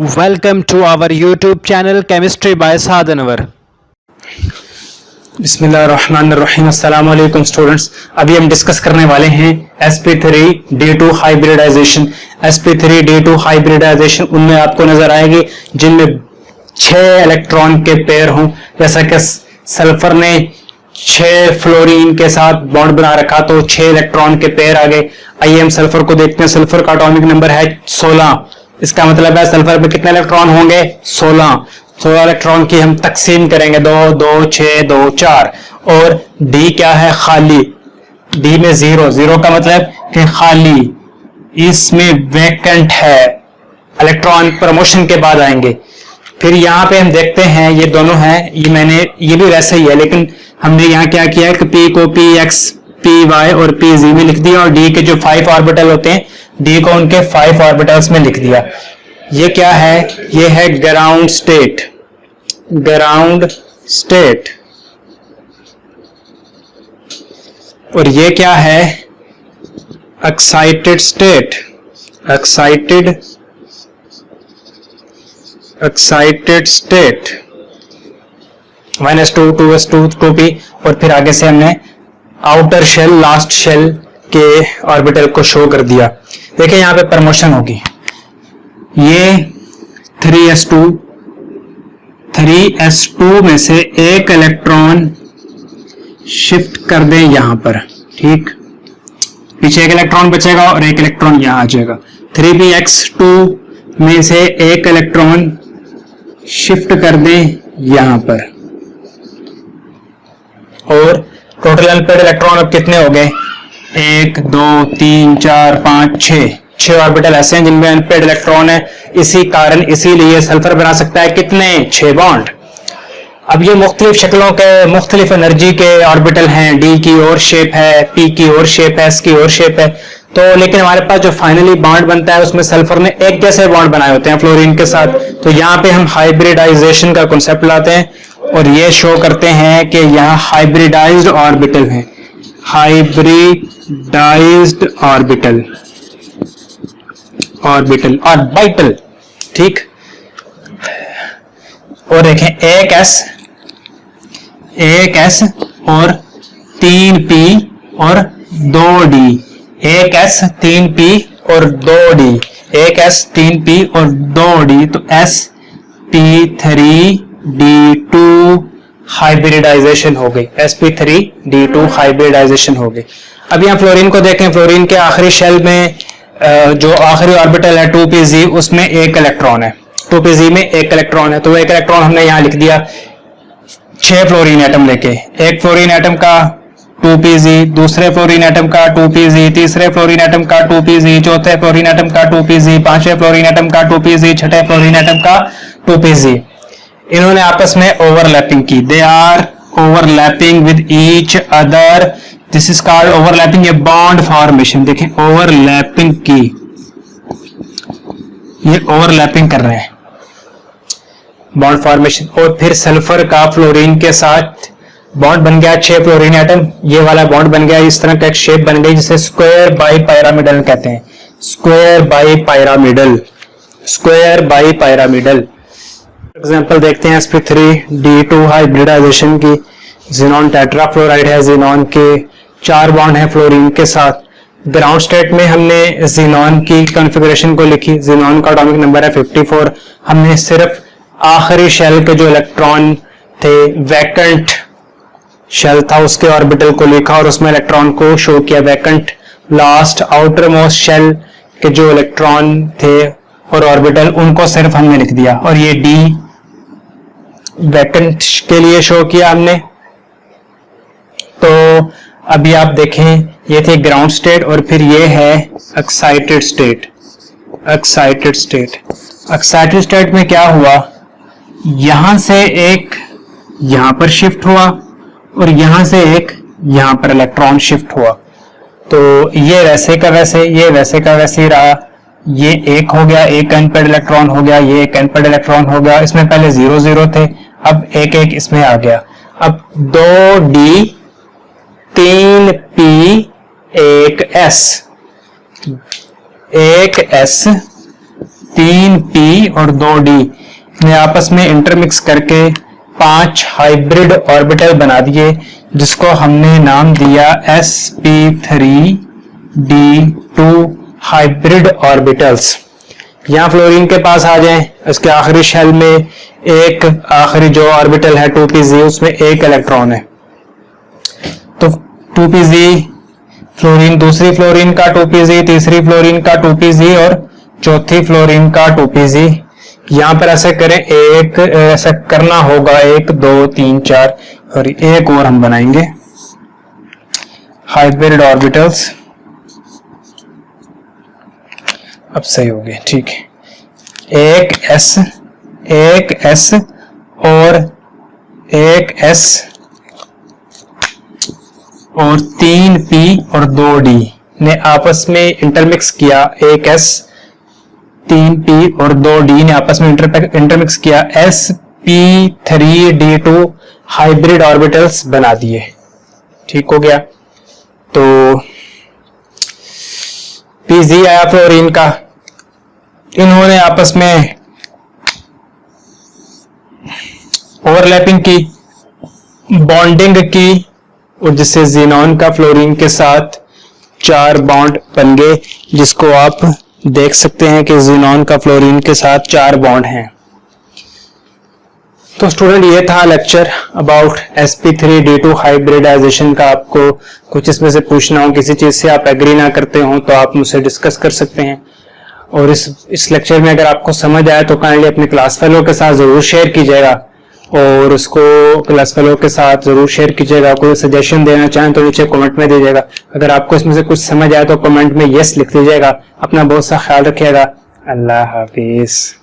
Welcome to our YouTube channel Chemistry by Saad Anwar. बिस्मिल्लाहिर्रहमानिर्रहीम। अस्सलाम वालेकुम स्टूडेंट्स। अभी हम डिस्कस करने वाले हैं sp3d2 हाइब्रिडाइजेशन। sp3d2 हाइब्रिडाइजेशन उनमें आपको नजर आएगी जिनमें 6 इलेक्ट्रॉन के पेयर हों। जैसा कि सल्फर ने 6 फ्लोरीन के साथ बॉन्ड बना रखा तो 6 इलेक्ट्रॉन के पेयर आ गए। आइए हम सल्फर को देखते हैं। सल्फर का एटॉमिक नंबर है 16। इसका मतलब है सल्फर में कितने इलेक्ट्रॉन होंगे? 16 इलेक्ट्रॉन की हम तकसीम करेंगे 2 2 6 2 4। और डी क्या है? खाली। डी में 0 का मतलब कि खाली, इसमें वैकेंट है। इलेक्ट्रॉन प्रमोशन के बाद आएंगे। फिर यहाँ पे हम देखते हैं ये दोनों हैं, ये भी वैसे ही है, लेकिन हमने यहाँ क्या किया है कि पी को पी एक्स पी वाई और पी जी में लिख दिया और डी के जो 5 ऑर्बिटल होते हैं डी को उनके 5 ऑर्बिटल्स में लिख दिया। ये क्या है? ये है ग्राउंड स्टेट। Ground state. और ये क्या है? Excited state. Excited state. -2 2s2 2p। और फिर आगे से हमने आउटर शेल लास्ट शेल के ऑर्बिटल को शो कर दिया। देखिए यहां पे प्रमोशन होगी। ये 3s2 में से एक इलेक्ट्रॉन शिफ्ट कर दें यहां पर, ठीक। पीछे एक इलेक्ट्रॉन बचेगा और एक इलेक्ट्रॉन यहां आ जाएगा। 3px2 में से एक इलेक्ट्रॉन शिफ्ट कर दें यहां पर। और टोटल अनपेड इलेक्ट्रॉन अब कितने हो गए? 1 2 3 4 5 6 ऑर्बिटल ऐसे हैं जिनमें अनपेड इलेक्ट्रॉन है। इसीलिए सल्फर बना सकता है कितने? 6 बॉन्ड। अब ये मुख्तलिफ शक्लों के मुख्तलिफ एनर्जी के ऑर्बिटल हैं। डी की और शेप है, पी की और शेप है, एस की और शेप है। तो लेकिन हमारे पास जो फाइनली बॉन्ड बनता है उसमें सल्फर ने एक जैसे बॉन्ड बनाए होते हैं फ्लोरीन के साथ। तो यहाँ पे हम हाइब्रिडाइजेशन का कॉन्सेप्ट लाते हैं और ये शो करते हैं कि यहाँ हाइब्रिडाइज्ड ऑर्बिटल हैं। हाइब्रिडाइज्ड ऑर्बिटल ऑर्बिटल, ठीक। और देखें एक एस और 3p और 2d। एक एस 3p और 2d। एक एस 3p और 2d। तो sp3d2 हाइब्रिडाइजेशन हो गई। sp3d2 हाइब्रिडाइजेशन हो गई। अब यहाँ फ्लोरीन को देखें। फ्लोरीन के आखिरी शेल में जो आखिरी ऑर्बिटल है 2pz, उसमें एक इलेक्ट्रॉन है। 2pz में एक इलेक्ट्रॉन है, तो एक इलेक्ट्रॉन हमने यहाँ लिख दिया 6 फ्लोरीन एटम लेके। एक फ्लोरीन एटम का 2pz, दूसरे फ्लोरीन एटम का 2pz, तीसरे फ्लोरीन एटम का 2pz, चौथे फ्लोरीन एटम का 2pz, पांचवें फ्लोरीन एटम का 2pz, छठे फ्लोरीन एटम का 2pz। इन्होंने आपस में ओवरलैपिंग की। They are overlapping with each other. This is called overlapping. ये बॉन्ड फॉर्मेशन। देखें ओवरलैपिंग की, ये ओवरलैपिंग कर रहे हैं, बॉन्ड फॉर्मेशन। और फिर सल्फर का फ्लोरीन के साथ बॉन्ड बन गया 6 फ्लोरीन एटम। ये वाला बॉन्ड बन गया, इस तरह का एक शेप बन गई जिसे स्क्वायर बाई पैरामिडल कहते हैं। Square by pyramidal. Square by pyramidal. Example देखते हैं sp3d2 हाइब्रिडाइजेशन की। जिनॉन टेट्राफ्लोराइड है। जिनॉन के 4 बॉन्ड है फ्लोरीन के साथ। ग्राउंड स्टेट में हमने जिनॉन की कॉन्फ़िगरेशन को लिखी। जिनॉन का एटॉमिक नंबर है 54। हमने सिर्फ आखिरी शेल के जो इलेक्ट्रॉन थे, वैकेंट शेल था, उसके ऑर्बिटल को लिखा और उसमें इलेक्ट्रॉन को शो किया। Vacant last outermost shell के जो इलेक्ट्रॉन थे और ऑर्बिटल, उनको सिर्फ हमने लिख दिया। और ये डी वैकेंट के लिए शो किया हमने। तो अभी आप देखें, ये थे ग्राउंड स्टेट और फिर ये है excited state. Excited state. Excited state में क्या हुआ? यहां से एक यहां पर शिफ्ट हुआ और यहां से एक यहां पर इलेक्ट्रॉन शिफ्ट हुआ। तो ये वैसे का वैसे, ये वैसे का वैसे ही रहा। ये एक हो गया, एक अनपेड इलेक्ट्रॉन हो गया, ये एक अनपेड इलेक्ट्रॉन हो गया। इसमें पहले 0 0 थे, अब एक एक इसमें आ गया। अब 2d 3p 1s 3p और 2d ने आपस में इंटरमिक्स करके 5 हाइब्रिड ऑर्बिटल बना दिए, जिसको हमने नाम दिया sp3d2 हाइब्रिड ऑर्बिटल्स। यहाँ फ्लोरीन के पास आ जाएं, इसके आखिरी शेल में एक आखिरी जो ऑर्बिटल है 2pz, उसमें एक इलेक्ट्रॉन है। तो 2pz फ्लोरीन, दूसरी फ्लोरीन का 2pz, तीसरी फ्लोरीन का 2pz और चौथी फ्लोरीन का 2pz। यहां पर ऐसे करें, ऐसा करना होगा 1 2 3 4 और एक और हम बनाएंगे हाइब्रिड ऑर्बिटल्स। अब सही हो गया, ठीक है। एक s और एक s और 3p और 2d ने आपस में इंटरमिक्स किया, एक s 3p और 2d ने आपस में इंटरमिक्स किया, sp3d2 हाइब्रिड ऑर्बिटल्स बना दिए। ठीक हो गया। तो pz आया फ्लोरीन का, इन्होंने आपस में ओवरलैपिंग की, बॉन्डिंग की, और जिससे ज़ीनॉन का फ्लोरीन के साथ 4 बॉन्ड बन गए, जिसको आप देख सकते हैं कि ज़ीनॉन का फ्लोरीन के साथ 4 बॉन्ड हैं। तो स्टूडेंट, ये था लेक्चर अबाउट sp3d2 हाइब्रिडाइजेशन का। आपको कुछ इसमें से पूछना हो, किसी चीज से आप एग्री ना करते हो, तो आप मुझसे डिस्कस कर सकते हैं। और इस लेक्चर में अगर आपको समझ आया तो काइंडली अपने क्लास फेलो के साथ जरूर शेयर कीजिएगा, और उसको क्लास फेलो के साथ जरूर शेयर कीजिएगा। कोई सजेशन देना चाहें तो नीचे कमेंट में दीजिएगा। अगर आपको इसमें से कुछ समझ आया तो कमेंट में यस लिख दीजिएगा। अपना बहुत सा ख्याल रखिएगा। अल्लाह हाफिज।